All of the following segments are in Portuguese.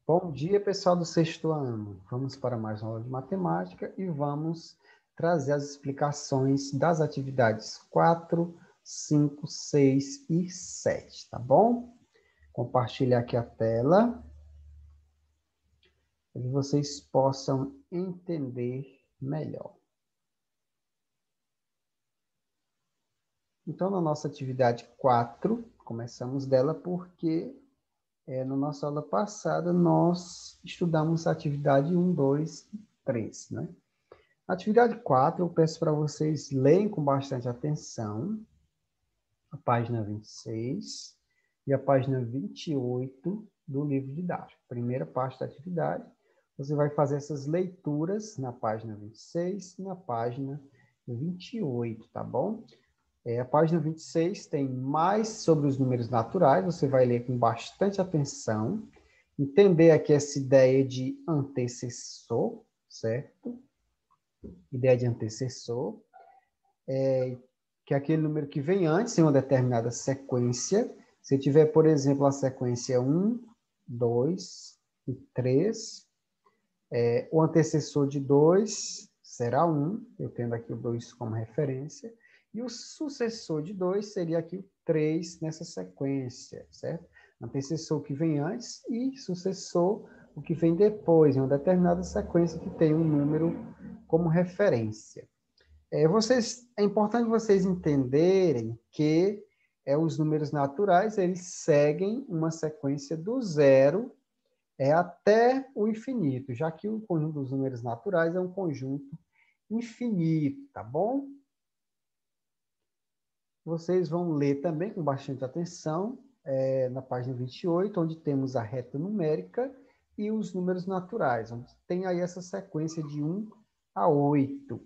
Bom dia, pessoal do sexto ano. Vamos para mais uma aula de matemática e vamos trazer as explicações das atividades 4, 5, 6 e 7, tá bom? Compartilhar aqui a tela para que vocês possam entender melhor. Então, na nossa atividade 4, começamos dela porque na nossa aula passada nós estudamos a atividade 1, 2 e 3, né? Na atividade 4, eu peço para vocês lerem com bastante atenção a página 26 e a página 28 do livro didático. Primeira parte da atividade, você vai fazer essas leituras na página 26 e na página 28, tá bom? A página 26 tem mais sobre os números naturais, você vai ler com bastante atenção, entender aqui essa ideia de antecessor, certo? Ideia de antecessor, que é aquele número que vem antes em uma determinada sequência. Se tiver, por exemplo, a sequência 1, 2 e 3, o antecessor de 2 será 1, eu tendo aqui o 2 como referência, e o sucessor de 2 seria aqui o 3 nessa sequência, certo? Antecessor que vem antes e sucessor o que vem depois, em uma determinada sequência que tem um número como referência. É importante vocês entenderem que os números naturais eles seguem uma sequência do zero até o infinito, já que o conjunto dos números naturais é um conjunto infinito, tá bom? Vocês vão ler também com bastante atenção na página 28, onde temos a reta numérica e os números naturais, onde tem aí essa sequência de 1 a 8.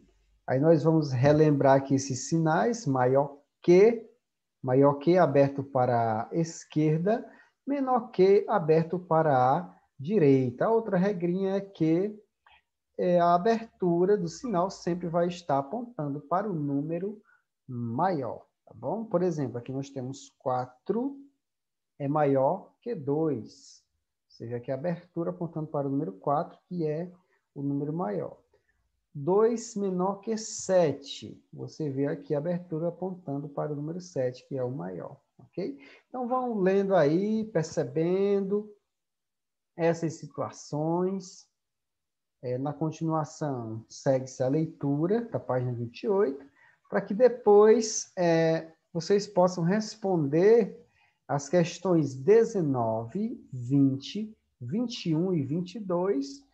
Aí nós vamos relembrar aqui esses sinais, maior que aberto para a esquerda, menor que aberto para a direita. A outra regrinha é que a abertura do sinal sempre vai estar apontando para o número maior, tá bom? Por exemplo, aqui nós temos 4 é maior que 2, ou seja, aqui a abertura apontando para o número 4, que é o número maior. 2 menor que 7. Você vê aqui a abertura apontando para o número 7, que é o maior, ok? Então, vão lendo aí, percebendo essas situações. Na continuação, segue-se a leitura da página 28, para que depois vocês possam responder as questões 19, 20, 21 e 22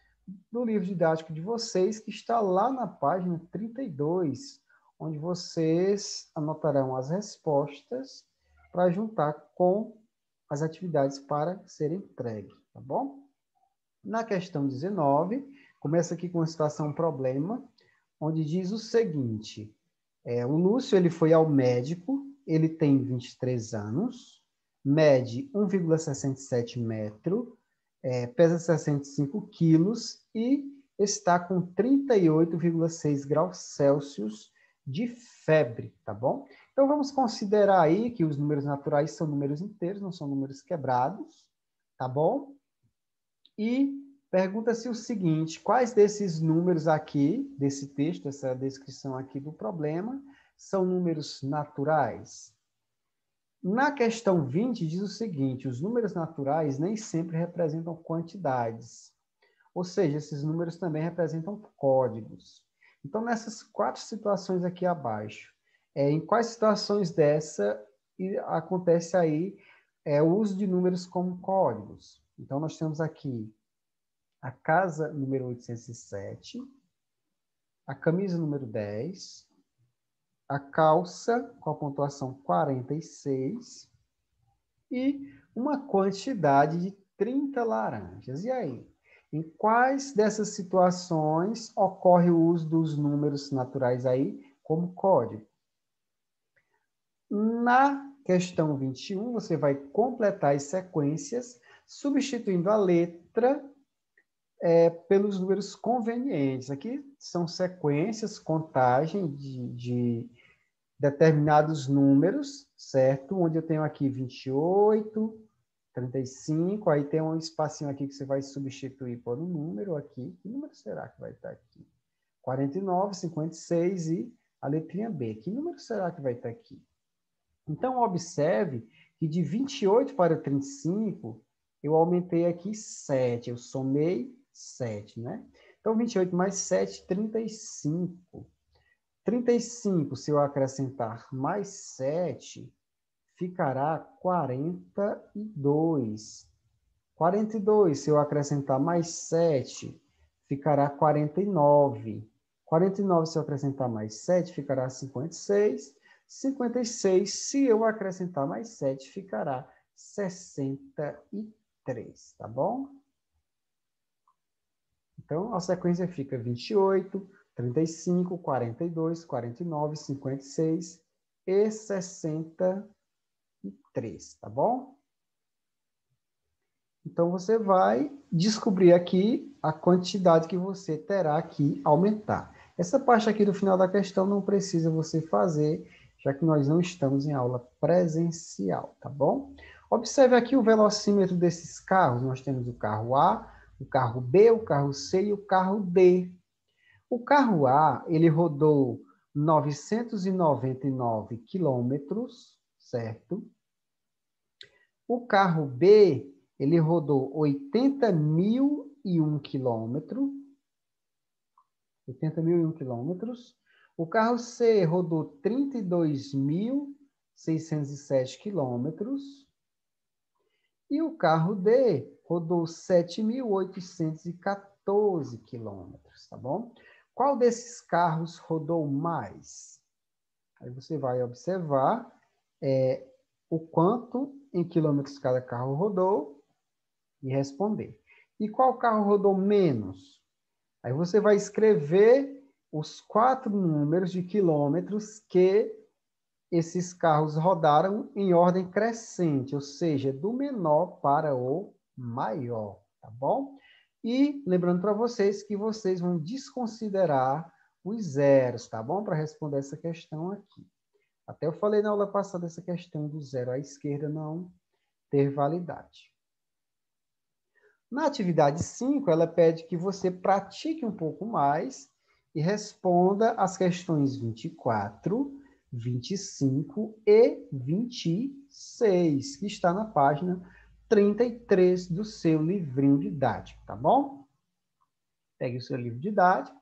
do livro didático de vocês, que está lá na página 32, onde vocês anotarão as respostas para juntar com as atividades para serem entregues, tá bom? Na questão 19, começa aqui com uma situação problema, onde diz o seguinte, o Lúcio ele foi ao médico, ele tem 23 anos, mede 1,67 metro, pesa 65 quilos e está com 38,6 graus Celsius de febre, tá bom? Então, vamos considerar aí que os números naturais são números inteiros, não são números quebrados, tá bom? E pergunta-se o seguinte, quais desses números aqui, desse texto, essa descrição aqui do problema, são números naturais? Na questão 20, diz o seguinte, os números naturais nem sempre representam quantidades, ou seja, esses números também representam códigos. Então, nessas 4 situações aqui abaixo, em quais situações dessa acontece aí o uso de números como códigos? Então, nós temos aqui a casa número 807, a camisa número 10, a calça com a pontuação 46 e uma quantidade de 30 laranjas. E aí? Em quais dessas situações ocorre o uso dos números naturais aí como código? Na questão 21, você vai completar as sequências substituindo a letra pelos números convenientes. Aqui são sequências, contagem de determinados números, certo? Onde eu tenho aqui 28, 35, aí tem um espacinho aqui que você vai substituir por um número aqui. Que número será que vai estar aqui? 49, 56 e a letrinha B. Que número será que vai estar aqui? Então, observe que de 28 para 35, eu aumentei aqui 7. Eu somei 7, né? Então, 28 mais 7, 35. 35, se eu acrescentar mais 7, ficará 42. 42, se eu acrescentar mais 7, ficará 49. 49, se eu acrescentar mais 7, ficará 56. 56, se eu acrescentar mais 7, ficará 63, tá bom? Então, a sequência fica 28, 35, 42, 49, 56 e 63, tá bom? Então, você vai descobrir aqui a quantidade que você terá que aumentar. Essa parte aqui do final da questão não precisa você fazer, já que nós não estamos em aula presencial, tá bom? Observe aqui o velocímetro desses carros. Nós temos o carro A, o carro B, o carro C e o carro D. O carro A, ele rodou 999 quilômetros, certo? O carro B, ele rodou 80.001 quilômetros. 80.001 quilômetros. O carro C rodou 32.607 quilômetros. E o carro D rodou 7.814 quilômetros, tá bom? Qual desses carros rodou mais? Aí você vai observar o quanto em quilômetros cada carro rodou e responder. E qual carro rodou menos? Aí você vai escrever os 4 números de quilômetros que esses carros rodaram em ordem crescente, ou seja, do menor para o maior, tá bom? E lembrando para vocês que vocês vão desconsiderar os zeros, tá bom? Para responder essa questão aqui. Até eu falei na aula passada essa questão do zero à esquerda não ter validade. Na atividade 5, ela pede que você pratique um pouco mais e responda as questões 24, 25 e 26, que está na página 33 do seu livrinho didático, tá bom? Pegue o seu livro didático,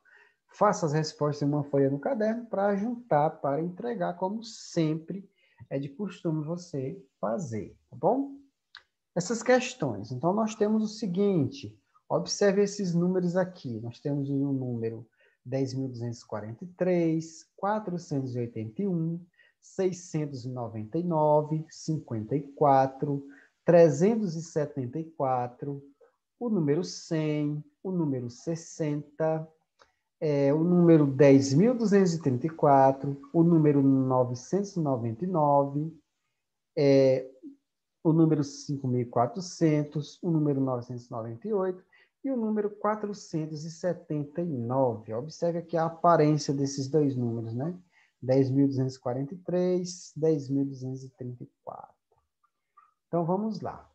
faça as respostas em uma folha no caderno para juntar, para entregar, como sempre é de costume você fazer, tá bom? Essas questões. Então, nós temos o seguinte, observe esses números aqui. Nós temos o número 10.243, 481, 699, 54, 374, o número 100, o número 60, o número 10.234, o número 999, o número 5.400, o número 998 e o número 479. Observe aqui a aparência desses dois números, né? 10.243, 10.234. Então, vamos lá.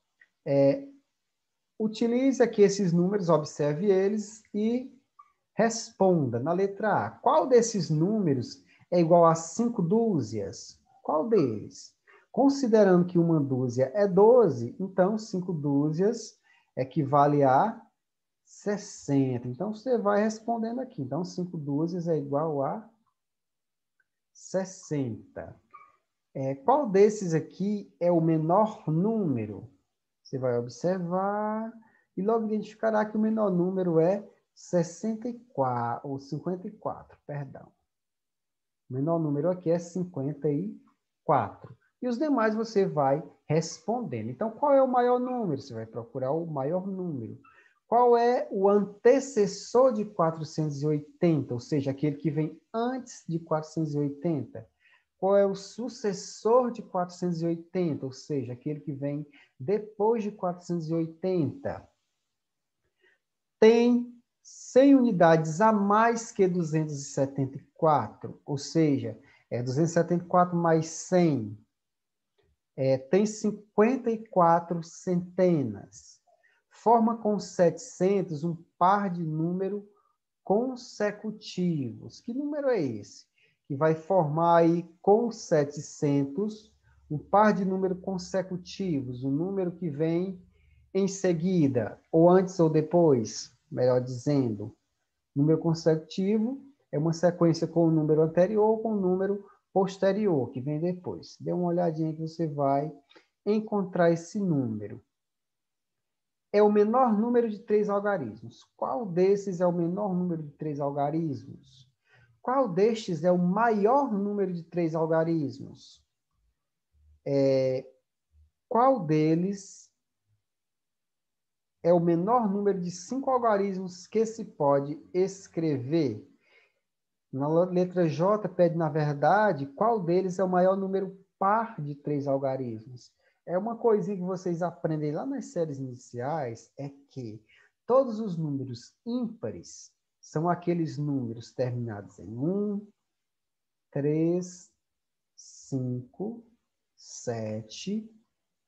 Utilize aqui esses números, observe eles e responda na letra A. Qual desses números é igual a 5 dúzias? Qual deles? Considerando que uma dúzia é 12, então 5 dúzias equivale a 60. Então, você vai respondendo aqui. Então, 5 dúzias é igual a 60. Qual desses aqui é o menor número? Você vai observar e logo identificará que o menor número é 64, ou 54, perdão. O menor número aqui é 54. E os demais você vai respondendo. Então, qual é o maior número? Você vai procurar o maior número. Qual é o antecessor de 480? Ou seja, aquele que vem antes de 480. Qual é o sucessor de 480? Ou seja, aquele que vem depois de 480. Tem 100 unidades a mais que 274. Ou seja, 274 mais 100. tem 54 centenas. Forma com 700 um par de número consecutivos. Que número é esse? Que vai formar aí com 700 um par de números consecutivos, um número que vem em seguida, ou antes ou depois, melhor dizendo. Número consecutivo é uma sequência com o número anterior ou com o número posterior, que vem depois. Dê uma olhadinha que você vai encontrar esse número. É o menor número de 3 algarismos. Qual desses é o menor número de 3 algarismos? Qual destes é o maior número de 3 algarismos? Qual deles é o menor número de 5 algarismos que se pode escrever? Na letra J, pede, na verdade, qual deles é o maior número par de 3 algarismos? É uma coisinha que vocês aprendem lá nas séries iniciais, é que todos os números ímpares são aqueles números terminados em 1, 3, 5, 7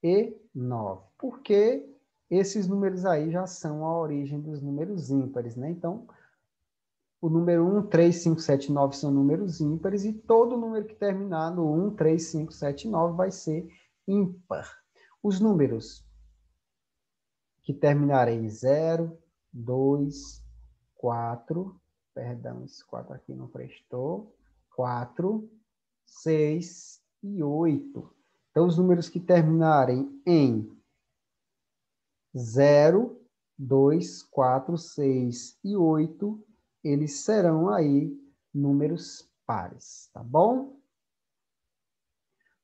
e 9. Porque esses números aí já são a origem dos números ímpares, né? Então, o número 1, 3, 5, 7, 9 são números ímpares e todo número que terminar no 1, 3, 5, 7, 9 vai ser ímpar. Os números que terminarem em 0, 2, 4, perdão, esse 4 aqui não prestou, 4, 6 e 8. Então, os números que terminarem em 0, 2, 4, 6 e 8, eles serão aí números pares, tá bom?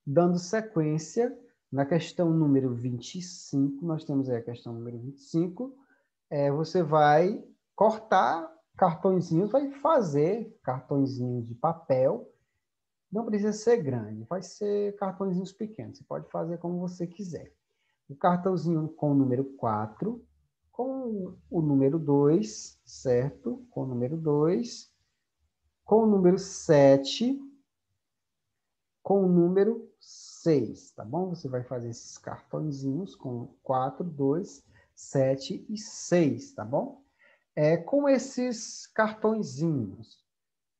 Dando sequência, na questão número 25, nós temos aí a questão número 25, você vai cortar cartõezinhos, vai fazer cartõezinhos de papel, não precisa ser grande, vai ser cartõezinhos pequenos, você pode fazer como você quiser. O cartãozinho com o número 4, com o número 2, certo? Com o número 2, com o número 7, com o número 6, tá bom? Você vai fazer esses cartõezinhos com 4, 2, 7 e 6, tá bom? Com esses cartõezinhos,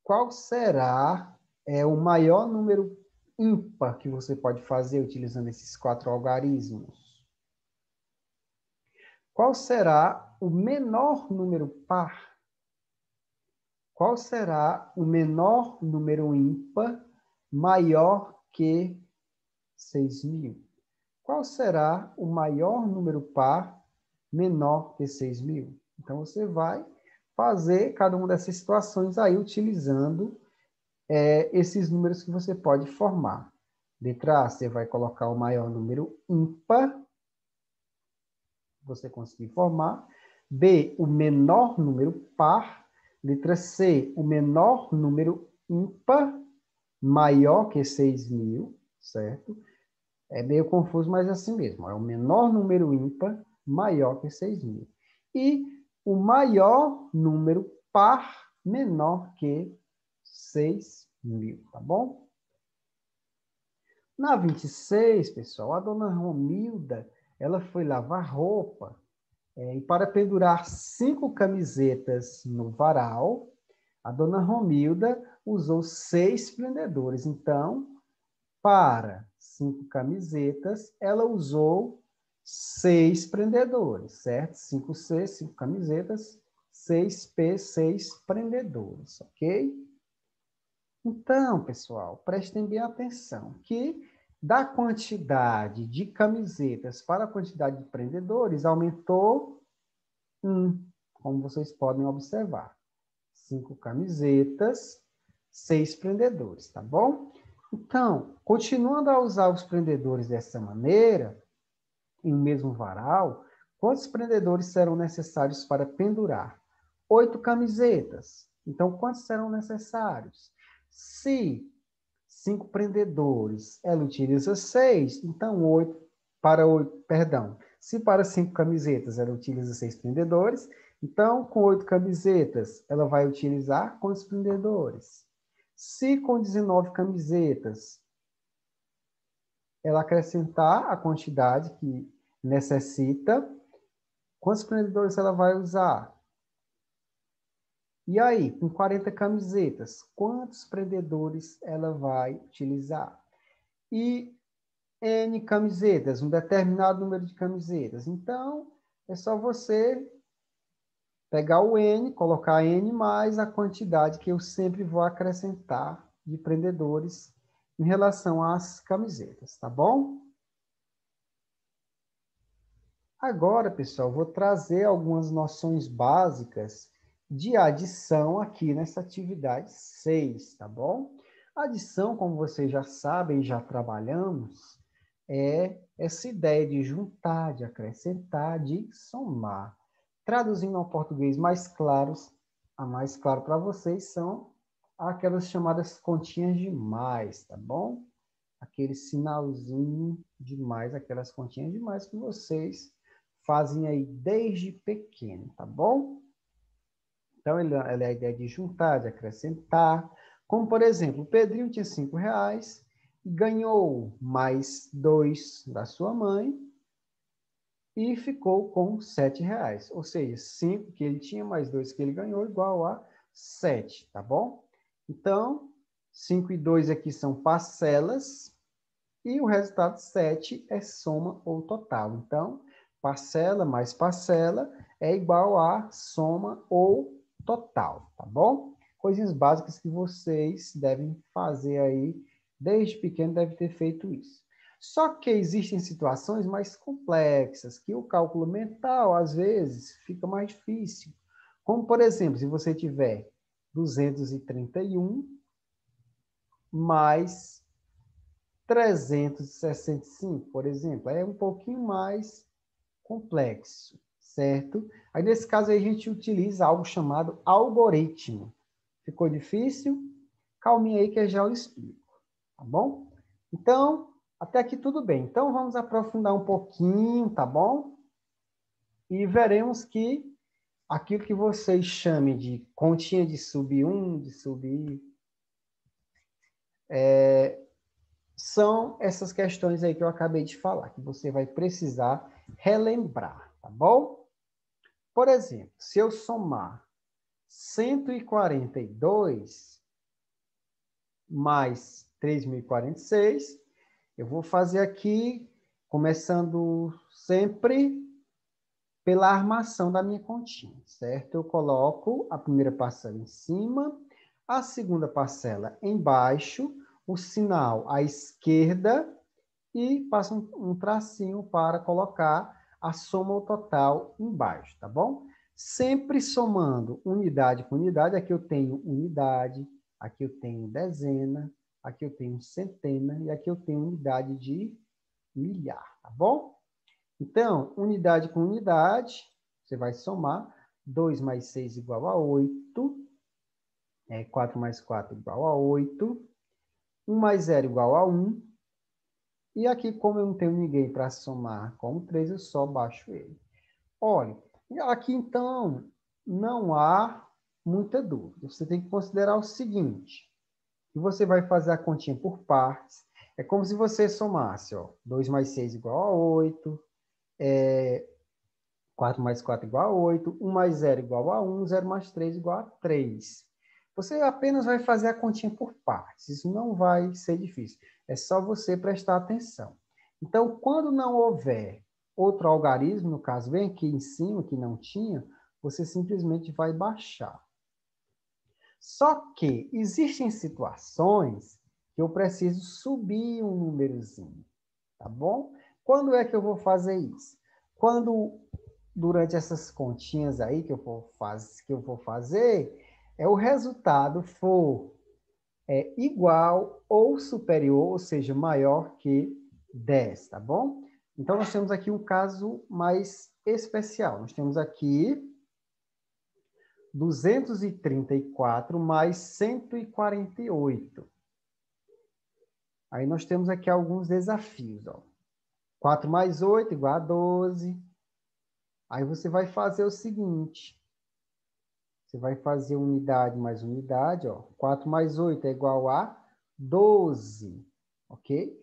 qual será o maior número ímpar que você pode fazer utilizando esses 4 algarismos? Qual será o menor número par? Qual será o menor número ímpar maior que 6.000? Qual será o maior número par menor que 6.000? Então, você vai fazer cada uma dessas situações aí utilizando esses números que você pode formar. Letra A, você vai colocar o maior número ímpar, você conseguir formar. B, o menor número par. Letra C, o menor número ímpar maior que 6.000, certo? É meio confuso, mas é assim mesmo. É o menor número ímpar maior que 6.000. E o maior número par menor que 6.000, tá bom? Na 26, pessoal, a dona Romilda, ela foi lavar roupa e para pendurar 5 camisetas no varal, a dona Romilda usou 6 prendedores. Então, para 5 camisetas, ela usou 6 prendedores, certo? 5C, 5 camisetas, 6P, 6 prendedores, ok? Então, pessoal, prestem bem atenção que da quantidade de camisetas para a quantidade de prendedores aumentou 1, como vocês podem observar. 5 camisetas, 6 prendedores, tá bom? Então, continuando a usar os prendedores dessa maneira, em um mesmo varal, quantos prendedores serão necessários para pendurar? 8 camisetas. Então, quantos serão necessários? Se 5 prendedores, ela utiliza 6, então 8 para 8, perdão. Se para 5 camisetas ela utiliza 6 prendedores, então com 8 camisetas ela vai utilizar quantos prendedores? Se com 19 camisetas ela acrescentar a quantidade que necessita. Quantos prendedores ela vai usar? E aí, com 40 camisetas, quantos prendedores ela vai utilizar? E N camisetas, um determinado número de camisetas. Então, é só você pegar o N, colocar N mais a quantidade que eu sempre vou acrescentar de prendedores em relação às camisetas, tá bom? Agora, pessoal, vou trazer algumas noções básicas de adição aqui nessa atividade 6, tá bom? Adição, como vocês já sabem, já trabalhamos, é essa ideia de juntar, de acrescentar, de somar. Traduzindo ao português mais claros, a mais claro para vocês são aquelas chamadas continhas de mais, tá bom? Aquele sinalzinho de mais, aquelas continhas de mais que vocês fazem aí desde pequeno, tá bom? Então, ela é a ideia de juntar, de acrescentar. Como, por exemplo, o Pedrinho tinha R$ 5 e ganhou mais 2 da sua mãe e ficou com R$ 7. Ou seja, 5 que ele tinha mais 2 que ele ganhou igual a 7, tá bom? Então, 5 e 2 aqui são parcelas e o resultado 7 é soma ou total. Então, parcela mais parcela é igual a soma ou total, tá bom? Coisinhas básicas que vocês devem fazer aí, desde pequeno deve ter feito isso. Só que existem situações mais complexas, que o cálculo mental, às vezes, fica mais difícil. Como, por exemplo, se você tiver 231 mais 365, por exemplo, é um pouquinho mais complexo, certo? Aí, nesse caso, a gente utiliza algo chamado algoritmo. Ficou difícil? Calminha aí que eu já o explico, tá bom? Então, até aqui tudo bem. Então, vamos aprofundar um pouquinho, tá bom? E veremos que aquilo que vocês chamem de continha de sub 1, de sub... são essas questões aí que eu acabei de falar, que você vai precisar relembrar, tá bom? Por exemplo, se eu somar 142 mais 3.046, eu vou fazer aqui, começando sempre pela armação da minha continha, certo? Eu coloco a primeira parcela em cima, a segunda parcela embaixo, o sinal à esquerda e passo um tracinho para colocar a soma ou total embaixo, tá bom? Sempre somando unidade com unidade, aqui eu tenho unidade, aqui eu tenho dezena, aqui eu tenho centena e aqui eu tenho unidade de milhar, tá bom? Então, unidade com unidade, você vai somar 2 mais 6 igual a 8, 4 mais 4 igual a 8, 1 mais 0 igual a 1, e aqui, como eu não tenho ninguém para somar com o 3, eu só baixo ele. Olha, aqui então não há muita dúvida. Você tem que considerar o seguinte, que você vai fazer a continha por partes. É como se você somasse, ó, 2 mais 6 igual a 8, 4 mais 4 igual a 8, 1 mais 0 igual a 1, 0 mais 3 igual a 3. Você apenas vai fazer a continha por partes. Isso não vai ser difícil. É só você prestar atenção. Então, quando não houver outro algarismo, no caso, bem aqui em cima, que não tinha, você simplesmente vai baixar. Só que existem situações que eu preciso subir um númerozinho, tá bom? Quando é que eu vou fazer isso? Quando, durante essas continhas aí que eu vou fazer, o resultado for igual ou superior, ou seja, maior que 10, tá bom? Então, nós temos aqui um caso mais especial. Nós temos aqui 234 mais 148. Aí nós temos aqui alguns desafios, ó. 4 mais 8 igual a 12. Aí você vai fazer o seguinte. Você vai fazer unidade mais unidade, ó. 4 mais 8 é igual a 12, ok?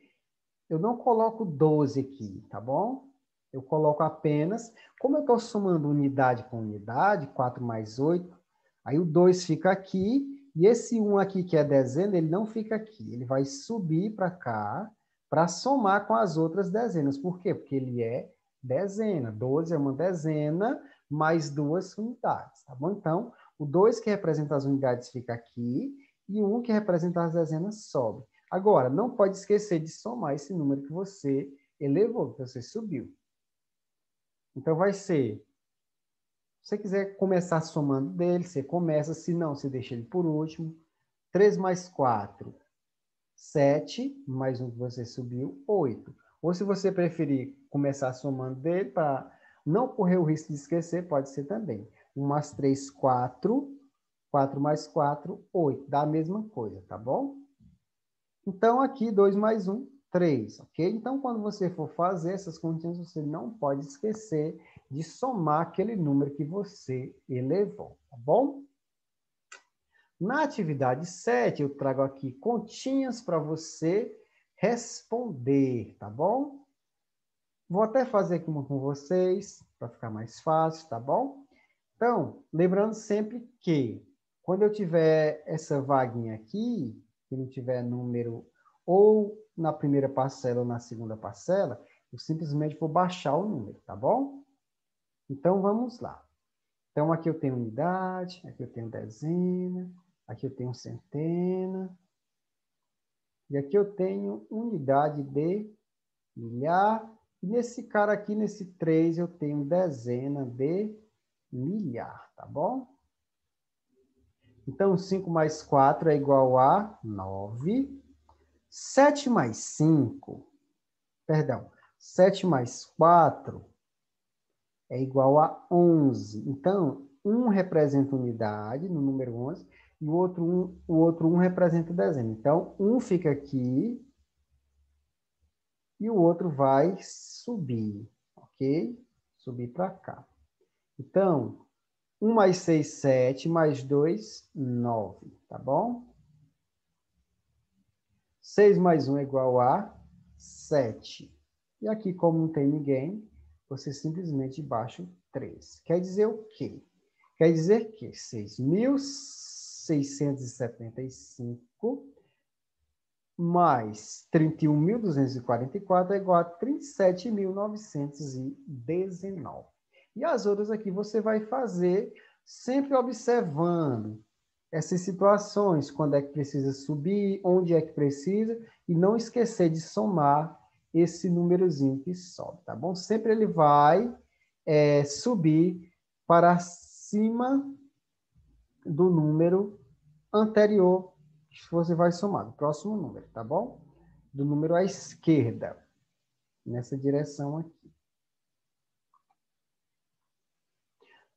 eu não coloco 12 aqui, tá bom? Eu coloco apenas, como eu estou somando unidade com unidade, 4 mais 8, aí o 2 fica aqui, e esse 1 aqui, que é dezena, ele não fica aqui. Ele vai subir para cá, para somar com as outras dezenas. Por quê? Porque ele é dezena. 12 é uma dezena, mais 2 unidades, tá bom? Então, o 2 que representa as unidades fica aqui, e o 1 que representa as dezenas sobe. Agora, não pode esquecer de somar esse número que você elevou, que você subiu. Então, vai ser, se você quiser começar somando dele, você começa, se não, você deixa ele por último. 3 mais 4, 7, mais um que você subiu, 8. Ou se você preferir começar somando dele, para não correr o risco de esquecer, pode ser também. 1 mais 3, 4. 4 mais 4, 8. Dá a mesma coisa, tá bom? Então, aqui, 2 mais 1, 3, ok? Então, quando você for fazer essas continhas, você não pode esquecer de somar aquele número que você elevou, tá bom? Na atividade 7, eu trago aqui continhas para você responder, tá bom? Vou até fazer aqui uma com vocês, para ficar mais fácil, tá bom? Então, lembrando sempre que, quando eu tiver essa vaguinha aqui, que não tiver número ou na primeira parcela ou na segunda parcela, eu simplesmente vou baixar o número, tá bom? Então, vamos lá. Então, aqui eu tenho unidade, aqui eu tenho dezena, aqui eu tenho centena, e aqui eu tenho unidade de milhar, e nesse cara aqui, nesse 3, eu tenho dezena de milhar, tá bom? Então, 5 mais 4 é igual a 9. 7 mais 5, perdão, 7 mais 4 é igual a 11. Então, um representa unidade, no número 11, e o outro 1 representa dezena. Então, um fica aqui e o outro vai subir, ok? Subir para cá. Então, 1 mais 6, 7, mais 2, 9, tá bom? 6 mais 1 é igual a 7. E aqui, como não tem ninguém, você simplesmente baixa o 3. Quer dizer o quê? Quer dizer que 6.675 mais 31.244 é igual a 37.919. E as outras aqui você vai fazer sempre observando essas situações, quando é que precisa subir, onde é que precisa, e não esquecer de somar esse númerozinho que sobe, tá bom? Sempre ele vai subir para cima do número anterior que você vai somar, do próximo número, tá bom? Do número à esquerda, nessa direção aqui.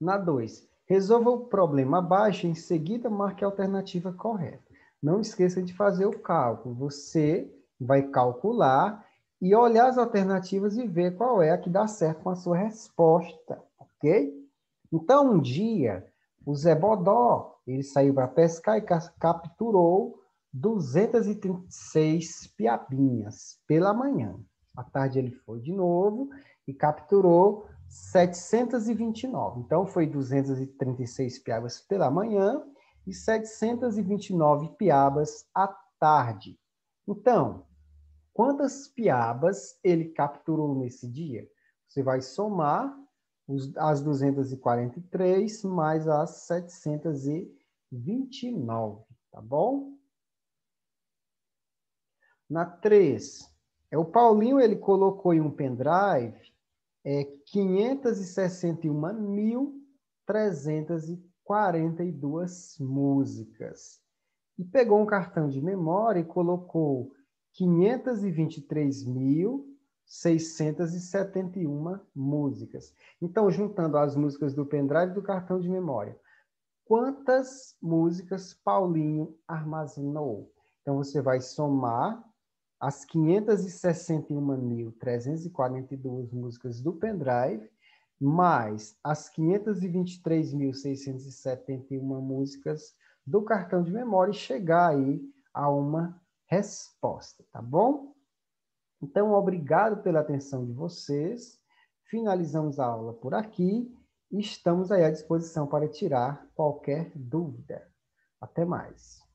Na 2, resolva o problema abaixo e em seguida marque a alternativa correta. Não esqueça de fazer o cálculo. Você vai calcular e olhar as alternativas e ver qual é a que dá certo com a sua resposta, ok? Então, um dia, o Zé Bodó, ele saiu para pescar e capturou 236 piabinhas pela manhã. À tarde ele foi de novo e capturou 729. Então, foi 236 piabas pela manhã e 729 piabas à tarde. Então, quantas piabas ele capturou nesse dia? Você vai somar as 243 mais as 729, tá bom? Na 3, o Paulinho ele colocou em um pendrive 561.342 músicas. E pegou um cartão de memória e colocou 523.671 músicas. Então, juntando as músicas do pendrive e do cartão de memória, quantas músicas Paulinho armazenou? Então, você vai somar as 561.342 músicas do pendrive, mais as 523.671 músicas do cartão de memória e chegar aí a uma resposta, tá bom? Então, obrigado pela atenção de vocês. Finalizamos a aula por aqui e estamos aí à disposição para tirar qualquer dúvida. Até mais.